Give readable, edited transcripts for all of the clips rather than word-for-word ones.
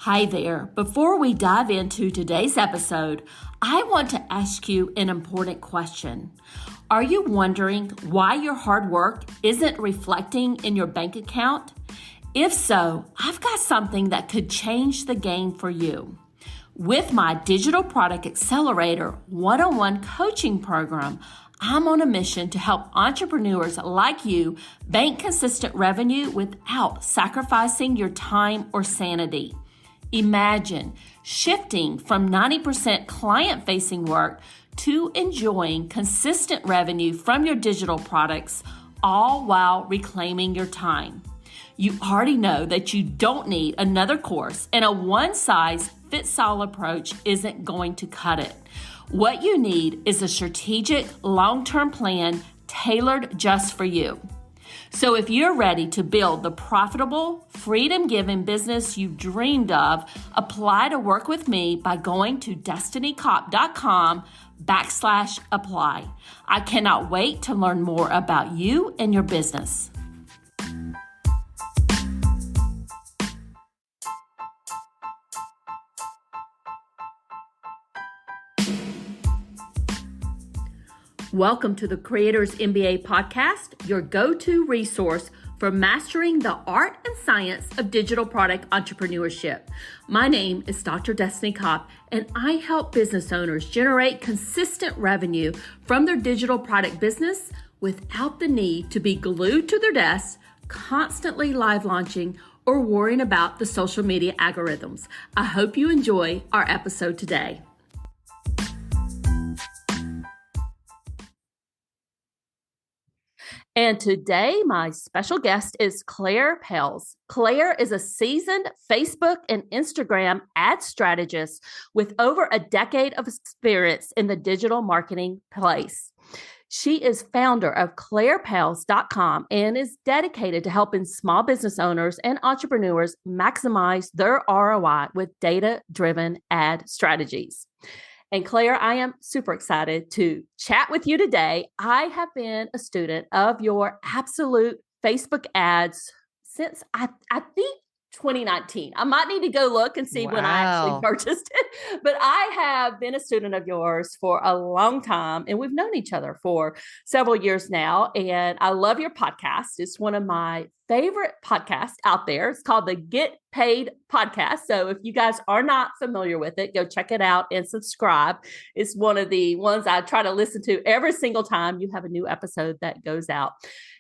Hi there. Before we dive into today's episode, I want to ask you an important question. Are you wondering why your hard work isn't reflecting in your bank account? If so, I've got something that could change the game for you. With my Digital Product Accelerator one-on-one coaching program, I'm on a mission to help entrepreneurs like you bank consistent revenue without sacrificing your time or sanity. Imagine shifting from 90% client-facing work to enjoying consistent revenue from your digital products, all while reclaiming your time. You already know that you don't need another course, and a one-size-fits-all approach isn't going to cut it. What you need is a strategic, long-term plan tailored just for you. So if you're ready to build the profitable, freedom-giving business you've dreamed of, apply to work with me by going to destinycop.com/apply. I cannot wait to learn more about you and your business. Welcome to the Creators MBA podcast, your go-to resource for mastering the art and science of digital product entrepreneurship. My name is Dr. Destiny Kopp, and I help business owners generate consistent revenue from their digital product business without the need to be glued to their desks, constantly live launching, or worrying about the social media algorithms. I hope you enjoy our episode today. And today, my special guest is Claire Pels. Claire is a seasoned Facebook and Instagram ad strategist with over a decade of experience in the digital marketing place. She is founder of ClairePels.com and is dedicated to helping small business owners and entrepreneurs maximize their ROI with data-driven ad strategies. And Claire, I am super excited to chat with you today. I have been a student of your absolute Facebook ads since I think 2019. I might need to go look and see when I actually purchased it, but I have been a student of yours for a long time, and we've known each other for several years now. And I love your podcast. It's one of my favorite podcasts out there. It's called the Get Paid Podcast. So if you guys are not familiar with it, go check it out and subscribe. It's one of the ones I try to listen to every single time you have a new episode that goes out.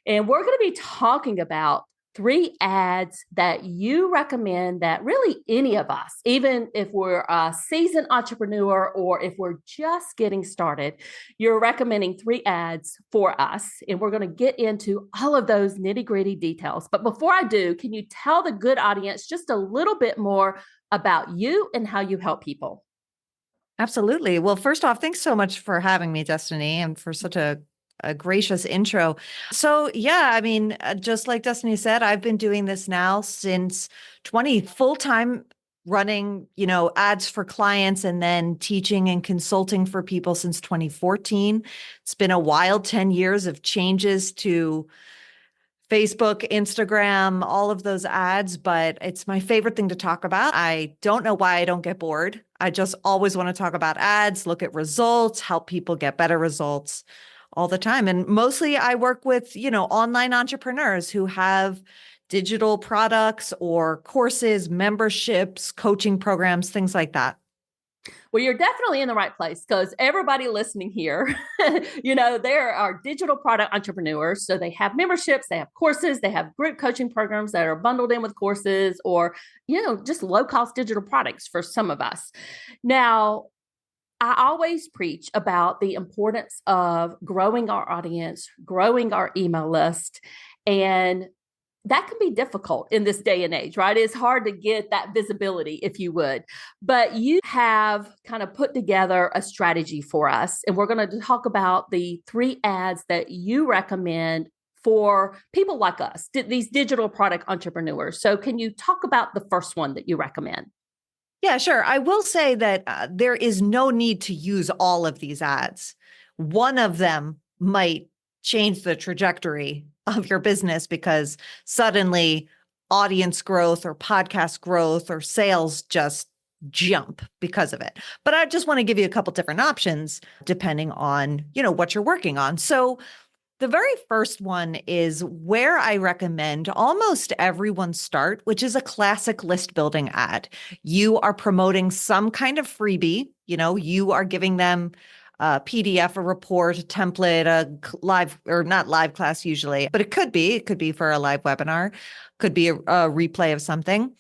And we're going to be talking about 3 ads that you recommend that really any of us, even if we're a seasoned entrepreneur or if we're just getting started, you're recommending 3 ads for us. And we're going to get into all of those nitty-gritty details. But before I do, can you tell the good audience just a little bit more about you and how you help people? Absolutely. Well, first off, thanks so much for having me, Destiny, and for such a gracious intro. So yeah, I mean, just like Destiny said, I've been doing this now since full-time running, ads for clients and then teaching and consulting for people since 2014. It's been a wild 10 years of changes to Facebook, Instagram, all of those ads, but it's my favorite thing to talk about. I don't know why I don't get bored. I just always want to talk about ads, look at results, help people get better results all the time. And mostly I work with, online entrepreneurs who have digital products or courses, memberships, coaching programs, things like that. Well, you're definitely in the right place because everybody listening here, there are digital product entrepreneurs. So they have memberships, they have courses, they have group coaching programs that are bundled in with courses or, just low-cost digital products for some of us. Now, I always preach about the importance of growing our audience, growing our email list, and that can be difficult in this day and age, right? It's hard to get that visibility, if you would. But you have kind of put together a strategy for us, and we're going to talk about the 3 ads that you recommend for people like us, these digital product entrepreneurs. So can you talk about the first one that you recommend? Yeah, sure. I will say that there is no need to use all of these ads. One of them might change the trajectory of your business because suddenly audience growth or podcast growth or sales just jump because of it. But I just want to give you a couple different options depending on, what you're working on. So the very first one is where I recommend almost everyone start, which is a classic list building ad. You are promoting some kind of freebie. You are giving them a PDF, a report, a template, a live or not live class usually, but it could be for a live webinar, could be a replay of something.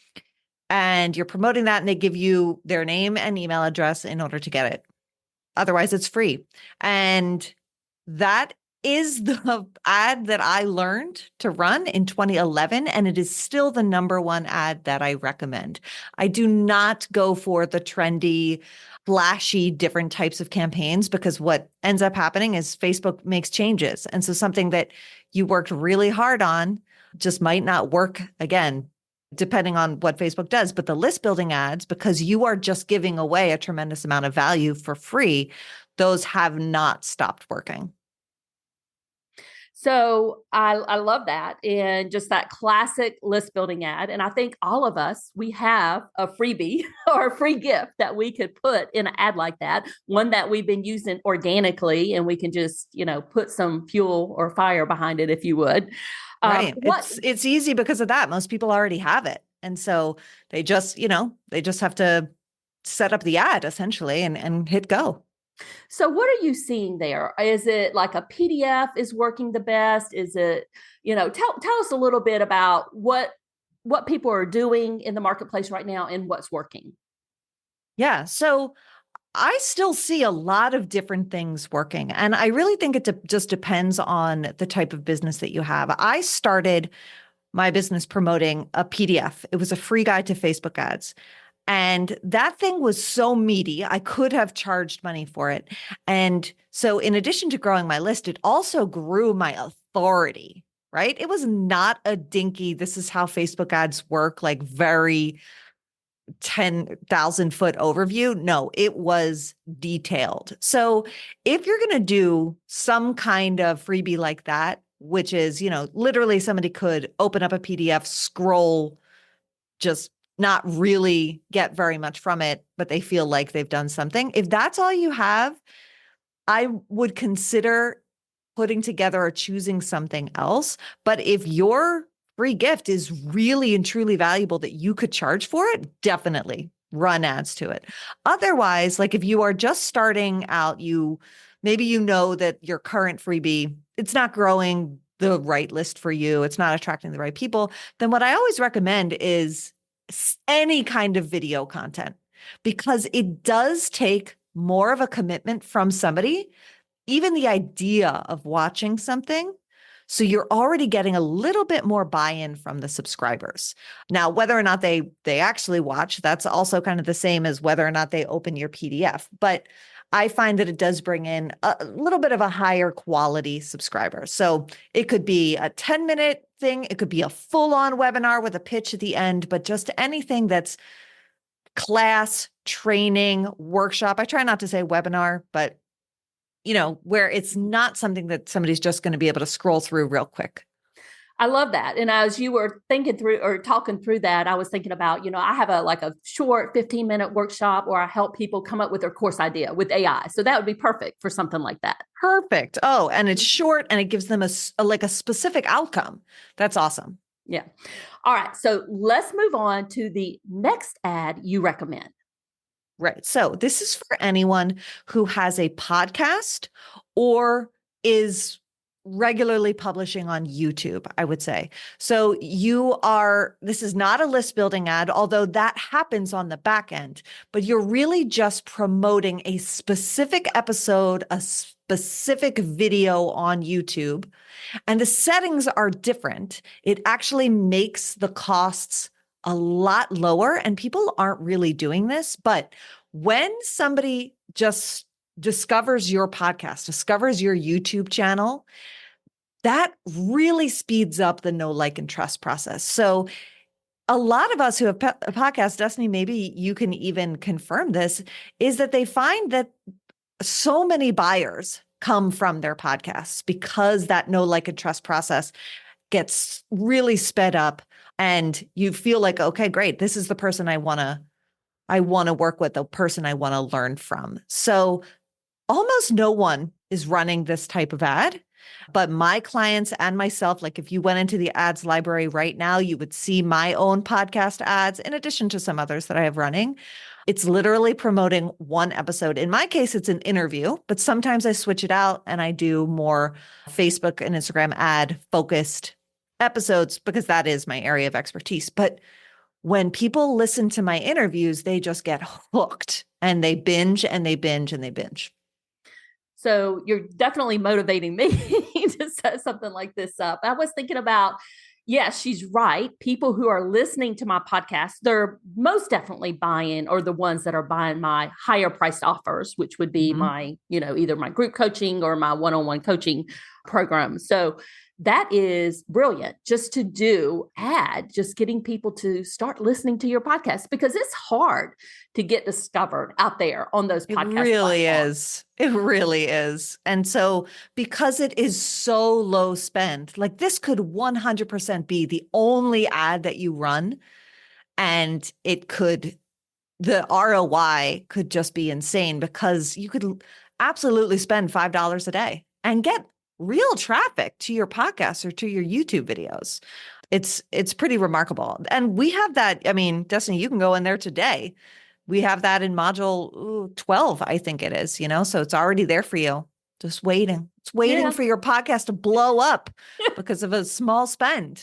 And you're promoting that and they give you their name and email address in order to get it. Otherwise, it's free. And that is the ad that I learned to run in 2011, and it is still the number one ad that I recommend. I do not go for the trendy, flashy, different types of campaigns because what ends up happening is Facebook makes changes. And so something that you worked really hard on just might not work again, depending on what Facebook does. But the list building ads, because you are just giving away a tremendous amount of value for free, those have not stopped working. So I love that. And just that classic list building ad. And I think all of us, we have a freebie or a free gift that we could put in an ad like that, one that we've been using organically, and we can just, put some fuel or fire behind it, if you would. Right. It's easy because of that. Most people already have it. And so they just have to set up the ad essentially and hit go. So what are you seeing there? Is it like a PDF is working the best? Is it, tell us a little bit about what people are doing in the marketplace right now and what's working. Yeah. So I still see a lot of different things working. And I really think it just depends on the type of business that you have. I started my business promoting a PDF. It was a free guide to Facebook ads. And that thing was so meaty, I could have charged money for it. And so in addition to growing my list, it also grew my authority, right? It was not a dinky, this is how Facebook ads work, like very 10,000 foot overview. No, it was detailed. So if you're going to do some kind of freebie like that, which is, literally somebody could open up a PDF, scroll, just not really get very much from it, but they feel like they've done something. If that's all you have, I would consider putting together or choosing something else. But if your free gift is really and truly valuable that you could charge for it, definitely run ads to it. Otherwise, like if you are just starting out, maybe that your current freebie, it's not growing the right list for you, it's not attracting the right people, then what I always recommend is any kind of video content, because it does take more of a commitment from somebody, even the idea of watching something. So you're already getting a little bit more buy-in from the subscribers. Now, whether or not they actually watch, that's also kind of the same as whether or not they open your PDF. But I find that it does bring in a little bit of a higher quality subscriber. So it could be a 10-minute thing. It could be a full-on webinar with a pitch at the end, but just anything that's class, training, workshop. I try not to say webinar, but where it's not something that somebody's just going to be able to scroll through real quick. I love that. And as you were thinking through or talking through that, I was thinking about, I have a short 15-minute workshop where I help people come up with their course idea with AI. So that would be perfect for something like that. Perfect. Oh, and it's short and it gives them a specific outcome. That's awesome. Yeah. All right. So let's move on to the next ad you recommend. Right. So this is for anyone who has a podcast or is regularly publishing on YouTube, I would say. So this is not a list building ad, although that happens on the back end, but you're really just promoting a specific episode, a specific video on YouTube, and the settings are different. It actually makes the costs a lot lower, and people aren't really doing this. But when somebody just discovers your podcast, discovers your YouTube channel, that really speeds up the know, like, and trust process. So a lot of us who have a podcast, Destiny, maybe you can even confirm this, is that they find that so many buyers come from their podcasts because that know, like, and trust process gets really sped up. and you feel like, okay, great, this is the person I want to work with, the person I want to learn from. So almost no one is running this type of ad, but my clients and myself, like if you went into the ads library right now, you would see my own podcast ads in addition to some others that I have running. It's literally promoting one episode. In my case, it's an interview, but sometimes I switch it out and I do more Facebook and Instagram ad focused episodes because that is my area of expertise. But when people listen to my interviews, they just get hooked and they binge and they binge and they binge. So you're definitely motivating me to set something like this up. I was thinking about, yes, she's right. People who are listening to my podcast, they're most definitely buying, or the ones that are buying my higher priced offers, which would be my, either my group coaching or my one-on-one coaching program. So that is brilliant, just to do just getting people to start listening to your podcast, because it's hard to get discovered out there on those podcasts. It really is. It really is. And so because it is so low spend, like this could 100% be the only ad that you run, and the ROI could just be insane, because you could absolutely spend $5 a day and get real traffic to your podcast or to your YouTube videos. It's pretty remarkable. And we have that. I mean, Destiny, you can go in there today. We have that in module 12, I think it is, so it's already there for you. Just waiting. It's waiting for your podcast to blow up because of a small spend.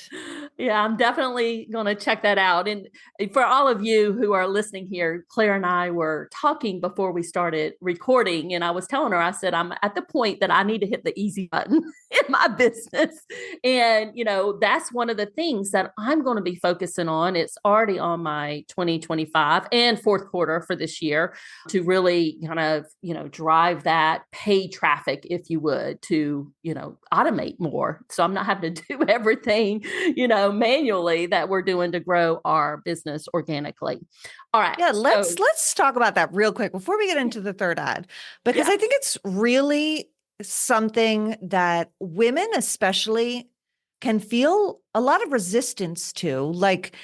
Yeah, I'm definitely going to check that out. And for all of you who are listening here, Claire and I were talking before we started recording, and I was telling her, I said, I'm at the point that I need to hit the easy button in my business. And, that's one of the things that I'm going to be focusing on. It's already on my 2025 and fourth quarter for this year, to really kind of, drive that paid traffic, if you would, to, automate more. So I'm not having to do everything, manually, that we're doing to grow our business organically. All right. Yeah, let's talk about that real quick before we get into the third ad, because I think it's really something that women especially can feel a lot of resistance to. Like,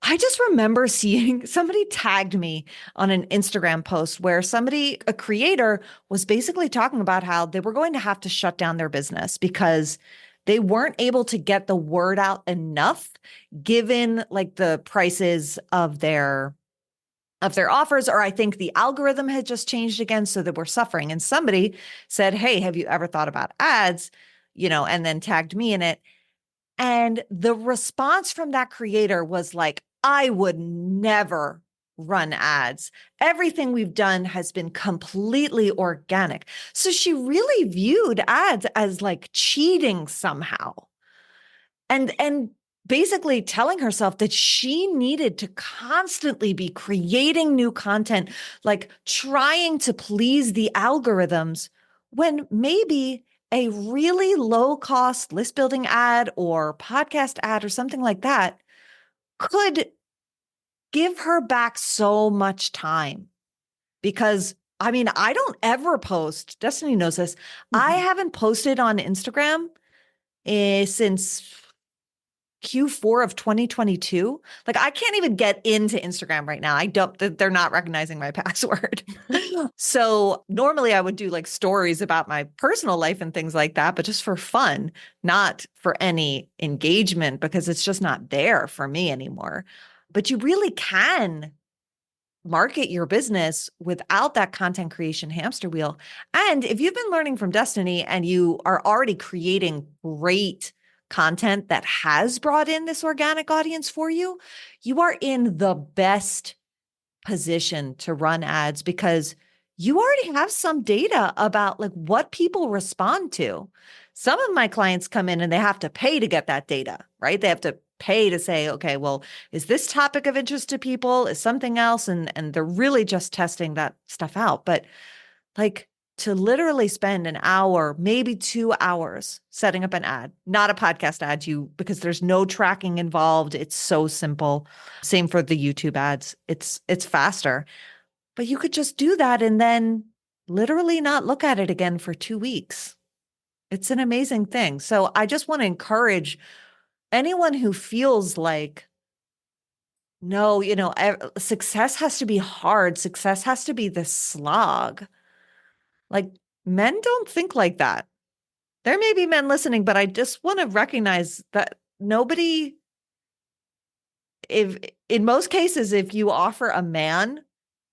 I just remember seeing somebody tagged me on an Instagram post where a creator, was basically talking about how they were going to have to shut down their business because they weren't able to get the word out enough, given like the prices of their offers, or I think the algorithm had just changed again, so that we're suffering. And somebody said, "Hey, have you ever thought about ads?" And then tagged me in it. And the response from that creator was like, "I would never run ads. Everything we've done has been completely organic." So she really viewed ads as like cheating somehow. And basically telling herself that she needed to constantly be creating new content, like trying to please the algorithms, when maybe a really low cost list building ad or podcast ad or something like that could give her back so much time. Because I mean, I don't ever post, Destiny knows this, I haven't posted on Instagram since Q4 of 2022. Like, I can't even get into Instagram right now. They're not recognizing my password. So normally I would do like stories about my personal life and things like that, but just for fun, not for any engagement, because it's just not there for me anymore. But you really can market your business without that content creation hamster wheel. And if you've been learning from Destiny and you are already creating great content that has brought in this organic audience for you, you are in the best position to run ads, because you already have some data about like what people respond to. Some of my clients come in and they have to pay to get that data, right? They have to pay to say, okay, well, is this topic of interest to people? Is something else? And they're really just testing that stuff out. But like, to literally spend an hour, maybe 2 hours setting up an ad, not a podcast ad, because there's no tracking involved. It's so simple. Same for the YouTube ads. It's faster. But you could just do that and then literally not look at it again for 2 weeks. It's an amazing thing. So I just want to encourage anyone who feels like No, success has to be hard. Success has to be the slog. Like men don't think like that. There may be men listening, but I just want to recognize that nobody, if in most cases, if you offer a man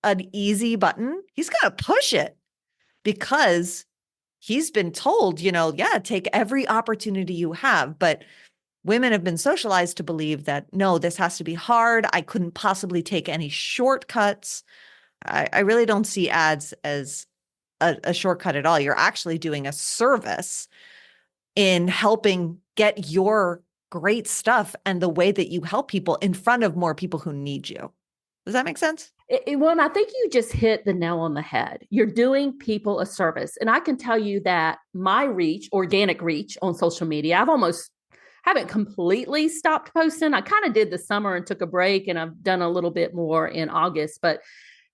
an easy button, he's going to push it because he's been told, yeah, take every opportunity you have. But women have been socialized to believe that, no, this has to be hard. I couldn't possibly take any shortcuts. I really don't see ads as a shortcut at all. You're actually doing a service in helping get your great stuff and the way that you help people in front of more people who need you. Does that make sense? Well, I think you just hit the nail on the head. You're doing people a service. And I can tell you that my reach, organic reach on social media, I've almost haven't completely stopped posting. I kind of did the summer and took a break, and I've done a little bit more in August, but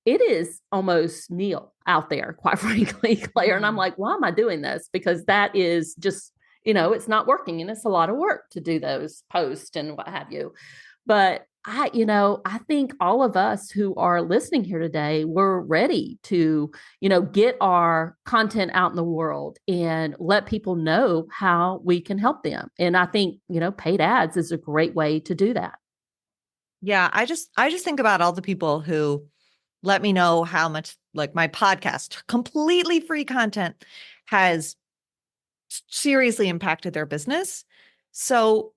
it is almost nil out there, quite frankly, Claire. And I'm like, why am I doing this? Because that is just, it's not working, and it's a lot of work to do those posts and what have you. But I think all of us who are listening here today, we're ready to, get our content out in the world and let people know how we can help them. And I think, paid ads is a great way to do that. Yeah, I just think about all the people who let me know how much, like, my podcast, completely free content, has seriously impacted their business. So,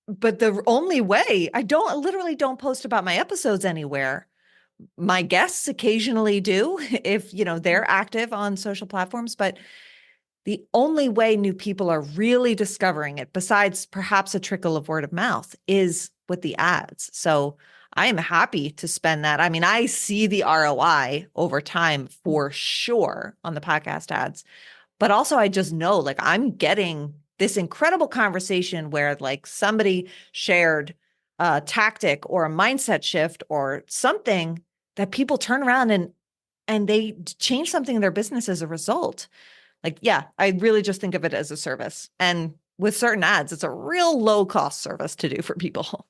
but the only way, literally don't post about my episodes anywhere. My guests occasionally do if, they're active on social platforms, but the only way new people are really discovering it, besides perhaps a trickle of word of mouth, is with the ads. So I am happy to spend that. I mean, I see the ROI over time for sure on the podcast ads, but also I just know, like, I'm getting this incredible conversation where, like, somebody shared a tactic or a mindset shift or something that people turn around and they change something in their business as a result. Like, yeah, I really just think of it as a service. And with certain ads, it's a real low cost service to do for people.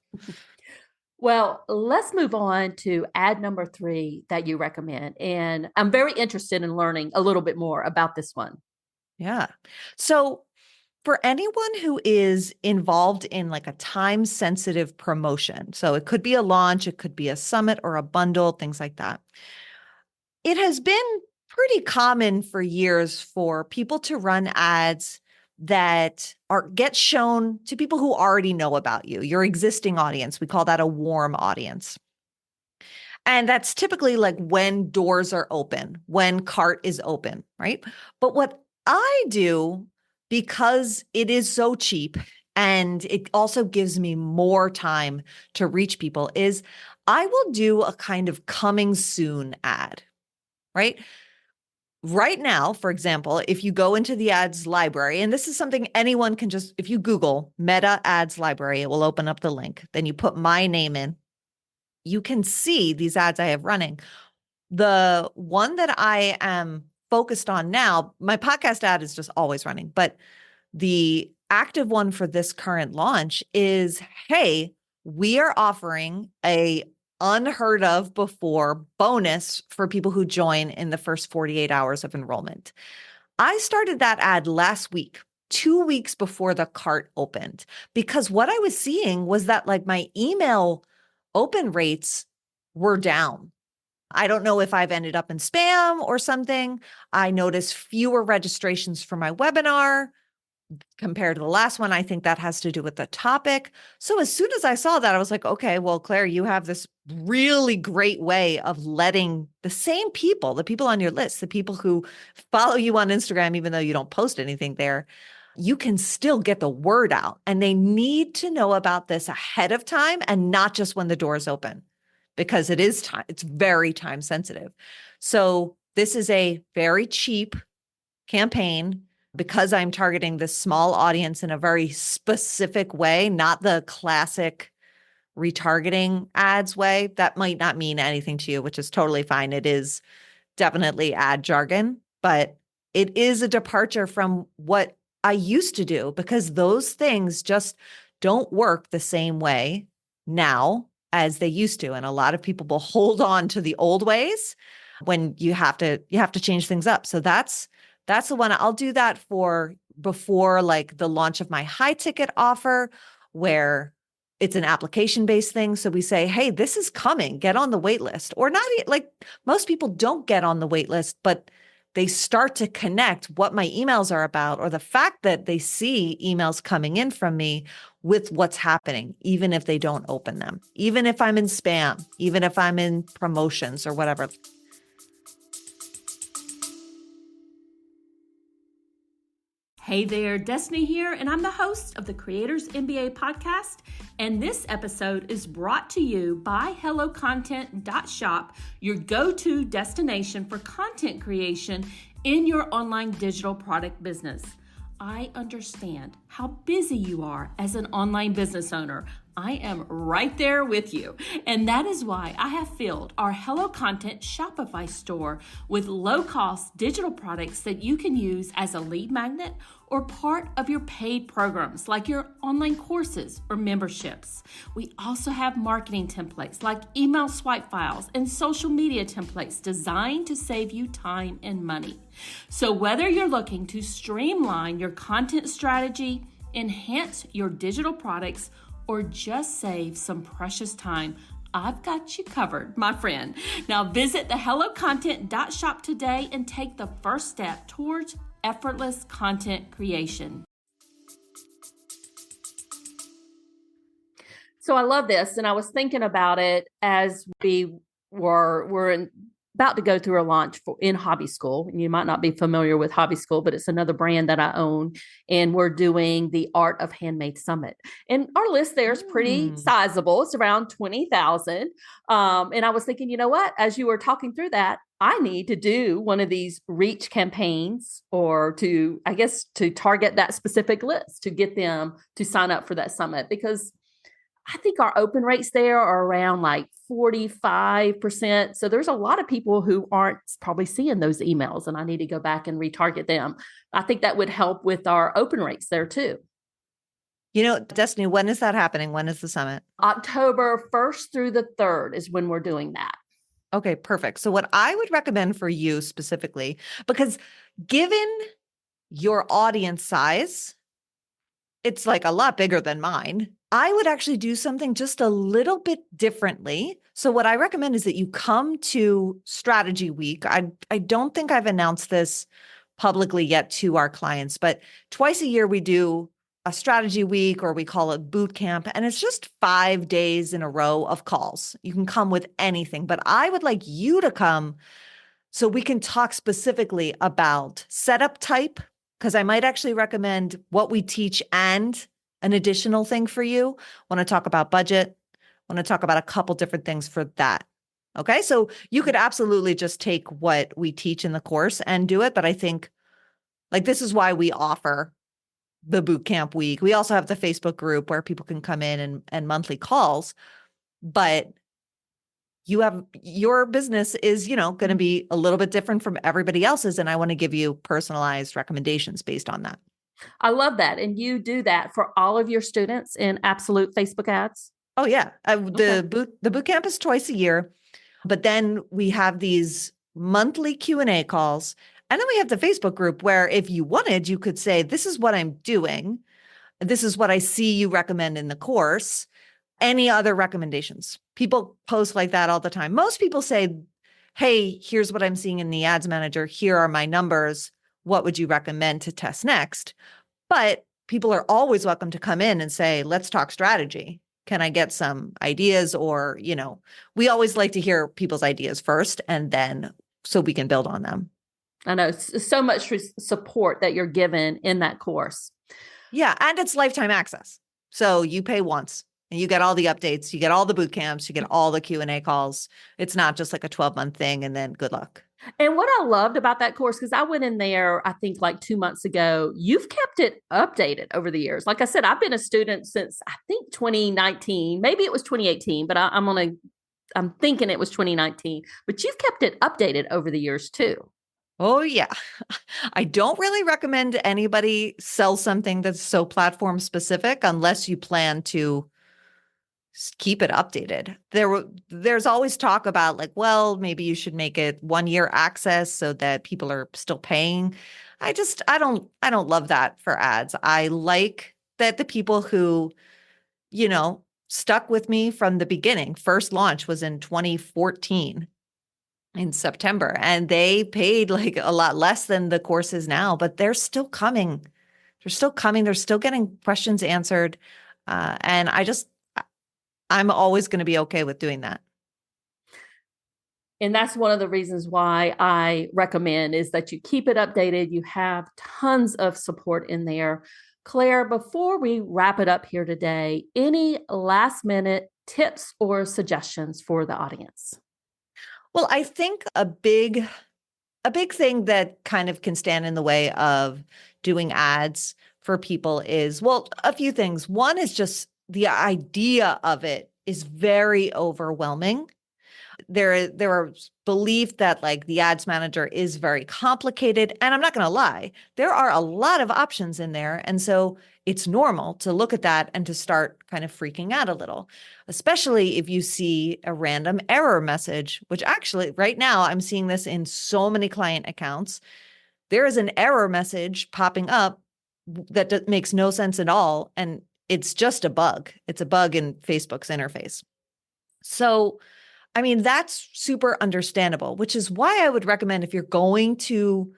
Well, let's move on to ad number 3 that you recommend. And I'm very interested in learning a little bit more about this one. Yeah. So for anyone who is involved in, like, a time sensitive promotion, so it could be a launch, it could be a summit or a bundle, things like that. It has been pretty common for years for people to run ads that get shown to people who already know about you, your existing audience. We call that a warm audience. And that's typically like when doors are open, when cart is open, right? But what I do, because it is so cheap and it also gives me more time to reach people, is I will do a kind of coming soon ad, right? Right now, for example, if you go into the ads library, and this is something anyone can just, if you Google Meta Ads Library, it will open up the link. Then you put my name in, you can see these ads I have running. The one that I am focused on now, my podcast ad is just always running, but the active one for this current launch is, hey, we are offering a unheard of before bonus for people who join in the first 48 hours of enrollment. I started that ad last week, 2 weeks before the cart opened, because what I was seeing was that, like, my email open rates were down. I don't know if I've ended up in spam or something. I noticed fewer registrations for my webinar compared to the last one. I think that has to do with the topic. So as soon as I saw that, I was like, okay, well, Claire, you have this really great way of letting the same people, the people on your list, the people who follow you on Instagram, even though you don't post anything there, you can still get the word out. And they need to know about this ahead of time and not just when the doors open, because it is time. It's very time sensitive. So this is a very cheap campaign because I'm targeting this small audience in a very specific way, not the classic retargeting ads way. That might not mean anything to you, which is totally fine. It is definitely ad jargon, but it is a departure from what I used to do because those things just don't work the same way now as they used to. And a lot of people will hold on to the old ways when you have to change things up. So that's the one. I'll do that for before like the launch of my high ticket offer, where it's an application based thing. So we say, hey, this is coming, get on the wait list. Or not, like most people don't get on the wait list, but they start to connect what my emails are about, or the fact that they see emails coming in from me with what's happening, even if they don't open them, even if I'm in spam, even if I'm in promotions or whatever. Hey there, Destiny here, and I'm the host of the Creators MBA podcast. And this episode is brought to you by HelloContent.shop, your go-to destination for content creation in your online digital product business. I understand how busy you are as an online business owner. I am right there with you. And that is why I have filled our Hello Content Shopify store with low-cost digital products that you can use as a lead magnet or part of your paid programs like your online courses or memberships. We also have marketing templates like email swipe files and social media templates designed to save you time and money. So whether you're looking to streamline your content strategy, enhance your digital products, or just save some precious time, I've got you covered, my friend. Now visit the HelloContent.shop today and take the first step towards effortless content creation. So I love this, and I was thinking about it as we were about to go through a launch in Hobby School. And you might not be familiar with Hobby School, but it's another brand that I own. And we're doing the Art of Handmade Summit. And our list there is pretty sizable. It's around 20,000. And I was thinking, you know what? As you were talking through that, I need to do one of these reach campaigns, or to target that specific list to get them to sign up for that summit, because I think our open rates there are around like 45%. So there's a lot of people who aren't probably seeing those emails, and I need to go back and retarget them. I think that would help with our open rates there too. You know, Destiny, when is that happening? When is the summit? October 1st through the 3rd is when we're doing that. Okay, perfect. So what I would recommend for you specifically, because given your audience size, it's like a lot bigger than mine. I would actually do something just a little bit differently. So what I recommend is that you come to Strategy Week. I don't think I've announced this publicly yet to our clients, but twice a year we do a Strategy Week, or we call it boot camp. And it's just 5 days in a row of calls. You can come with anything, but I would like you to come so we can talk specifically about setup type, because I might actually recommend what we teach and an additional thing for you. Want to talk about budget, want to talk about a couple different things for that. Okay. So you could absolutely just take what we teach in the course and do it. But I think like this is why we offer the boot camp week. We also have the Facebook group where people can come in and monthly calls, but you have your business is, going to be a little bit different from everybody else's. And I want to give you personalized recommendations based on that. I love that. And you do that for all of your students in Absolute Facebook ads? Oh yeah. The boot camp is twice a year, but then we have these monthly Q&A calls. And then we have the Facebook group where if you wanted, you could say, this is what I'm doing. This is what I see you recommend in the course. Any other recommendations? People post like that all the time. Most people say, hey, here's what I'm seeing in the ads manager. Here are my numbers. What would you recommend to test next? But people are always welcome to come in and say, let's talk strategy. Can I get some ideas? Or, we always like to hear people's ideas first, and then so we can build on them. I know so much support that you're given in that course. Yeah. And it's lifetime access. So you pay once and you get all the updates, you get all the boot camps, you get all the Q&A calls. It's not just like a 12-month thing and then good luck. And what I loved about that course, because I went in there, I think like 2 months ago, you've kept it updated over the years. Like I said, I've been a student since I think 2019, maybe it was 2018, but I'm thinking it was 2019, but you've kept it updated over the years too. Oh, yeah. I don't really recommend anybody sell something that's so platform specific unless you plan to keep it updated. There's always talk about like, well, maybe you should make it 1 year access so that people are still paying. I don't love that for ads. I like that the people who, stuck with me from the beginning. First launch was in 2014 in September, and they paid like a lot less than the course is now, but they're still coming. They're still coming. They're still getting questions answered. And I'm always going to be okay with doing that. And that's one of the reasons why I recommend is that you keep it updated. You have tons of support in there. Claire, before we wrap it up here today, any last minute tips or suggestions for the audience? Well, I think a big thing that kind of can stand in the way of doing ads for people is, well, a few things. One is just the idea of it is very overwhelming. There are belief that like the ads manager is very complicated, and I'm not going to lie, there are a lot of options in there, and so it's normal to look at that and to start kind of freaking out a little, especially if you see a random error message, which actually right now I'm seeing this in so many client accounts. There is an error message popping up that makes no sense at all, and it's just a bug. It's a bug in Facebook's interface. So I mean, that's super understandable, which is why I would recommend if you're going to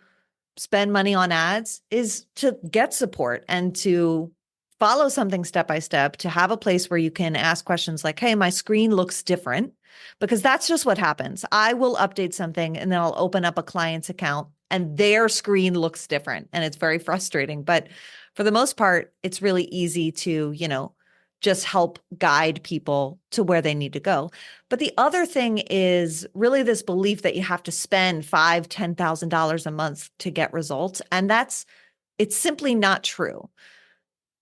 spend money on ads is to get support and to follow something step by step, to have a place where you can ask questions like, hey, my screen looks different, because that's just what happens. I will update something and then I'll open up a client's account and their screen looks different. And it's very frustrating. But for the most part, it's really easy to, just help guide people to where they need to go. But the other thing is really this belief that you have to spend $5,000, $10,000 a month to get results. And it's simply not true.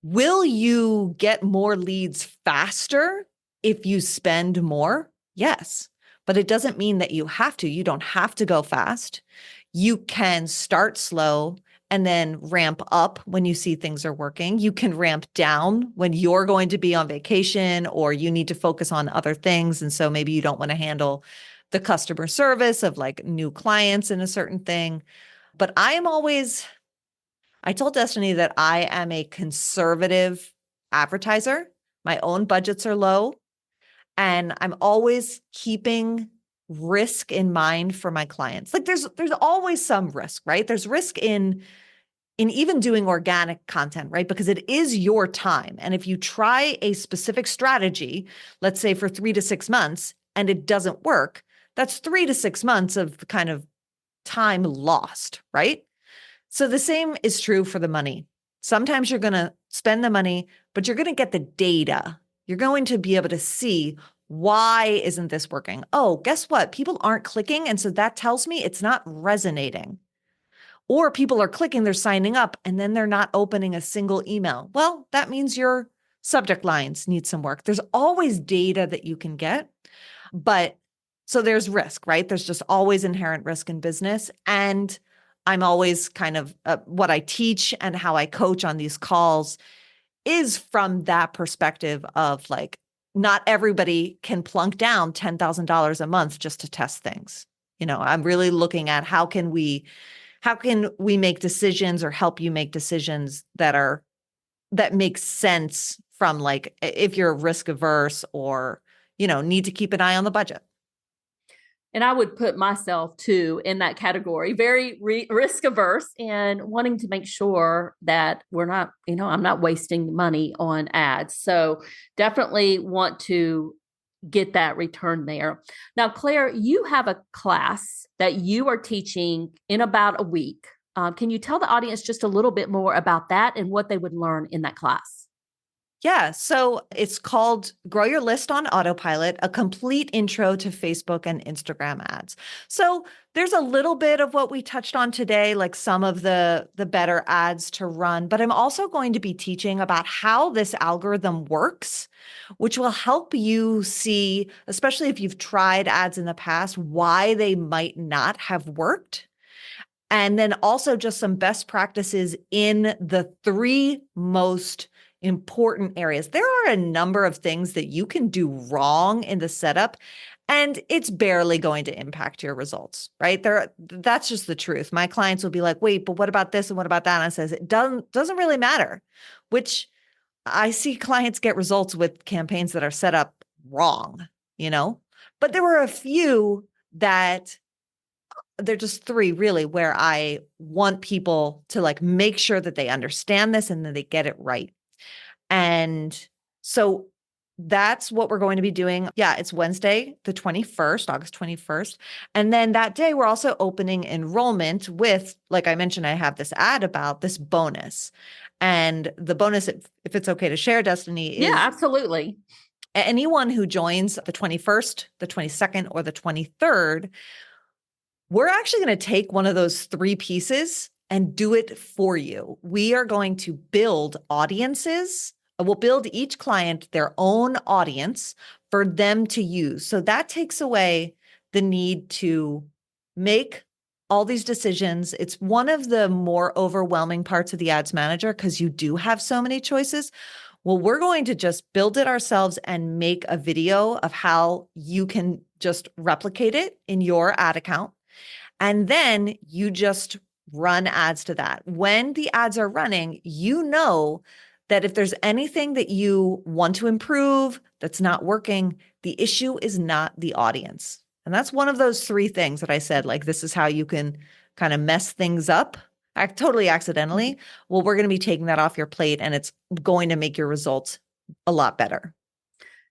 Will you get more leads faster if you spend more? Yes, but it doesn't mean that you have to. You don't have to go fast. You can start slow and then ramp up when you see things are working. You can ramp down when you're going to be on vacation or you need to focus on other things. And so maybe you don't want to handle the customer service of like new clients in a certain thing. But I told Destiny that I am a conservative advertiser. My own budgets are low, and I'm always keeping risk in mind for my clients. Like there's always some risk, right? There's risk in even doing organic content, right? Because it is your time. And if you try a specific strategy, let's say for 3 to 6 months, and it doesn't work, that's 3 to 6 months of kind of time lost, right? So the same is true for the money. Sometimes you're going to spend the money, but you're going to get the data. You're going to be able to see, why isn't this working? Oh, guess what? People aren't clicking. And so that tells me it's not resonating. Or people are clicking, they're signing up, and then they're not opening a single email. Well, that means your subject lines need some work. There's always data that you can get. But so there's risk, right? There's just always inherent risk in business. And I'm always kind of what I teach and how I coach on these calls is from that perspective of like, not everybody can plunk down $10,000 a month just to test things. I'm really looking at how can we make decisions or help you make decisions that make sense from like, if you're risk averse or, need to keep an eye on the budget. And I would put myself too in that category, very risk averse and wanting to make sure that we're not, I'm not wasting money on ads. So definitely want to get that return there. Now, Claire, you have a class that you are teaching in about a week. Can you tell the audience just a little bit more about that and what they would learn in that class? Yeah, so it's called Grow Your List on Autopilot, a complete intro to Facebook and Instagram ads. So there's a little bit of what we touched on today, like some of the better ads to run, but I'm also going to be teaching about how this algorithm works, which will help you see, especially if you've tried ads in the past, why they might not have worked. And then also just some best practices in the 3 most important areas. There are a number of things that you can do wrong in the setup, and it's barely going to impact your results, right? That's just the truth. My clients will be like, wait, but what about this and what about that? And I says, it doesn't really matter, which I see clients get results with campaigns that are set up wrong, but there were a few that they're just three really where I want people to like make sure that they understand this and that they get it right. And so that's what we're going to be doing. Yeah, it's Wednesday, the 21st, August 21st. And then that day, we're also opening enrollment with, like I mentioned, I have this ad about this bonus. And the bonus, if it's okay to share, Destiny, is Yeah, absolutely. anyone who joins the 21st, the 22nd, or the 23rd, we're actually going to take one of those three pieces and do it for you. We are going to build audiences. We'll build each client their own audience for them to use. So that takes away the need to make all these decisions. It's one of the more overwhelming parts of the ads manager because you do have so many choices. Well, we're going to just build it ourselves and make a video of how you can just replicate it in your ad account. And then you just run ads to that. When the ads are running, you know that if there's anything that you want to improve that's not working, the issue is not the audience. And that's one of those three things that I said, like, this is how you can kind of mess things up totally accidentally. Well, we're going to be taking that off your plate and it's going to make your results a lot better.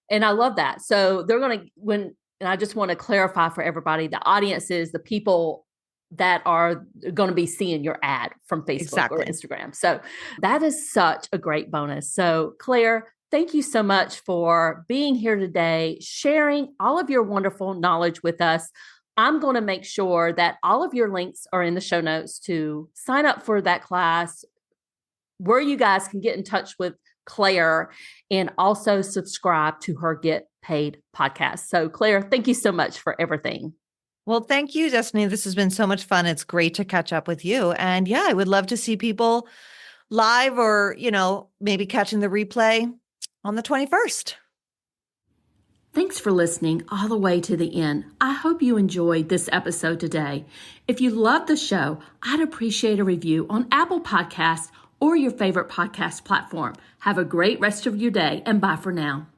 And I love that. So they're going to, and I just want to clarify for everybody, the audience is the people that are going to be seeing your ad from Facebook or Instagram. So that is such a great bonus. So Claire, thank you so much for being here today, sharing all of your wonderful knowledge with us. I'm going to make sure that all of your links are in the show notes to sign up for that class, where you guys can get in touch with Claire and also subscribe to her Get Paid podcast. So Claire, thank you so much for everything. Well, thank you, Destiny. This has been so much fun. It's great to catch up with you. And yeah, I would love to see people live or, maybe catching the replay on the 21st. Thanks for listening all the way to the end. I hope you enjoyed this episode today. If you love the show, I'd appreciate a review on Apple Podcasts or your favorite podcast platform. Have a great rest of your day and bye for now.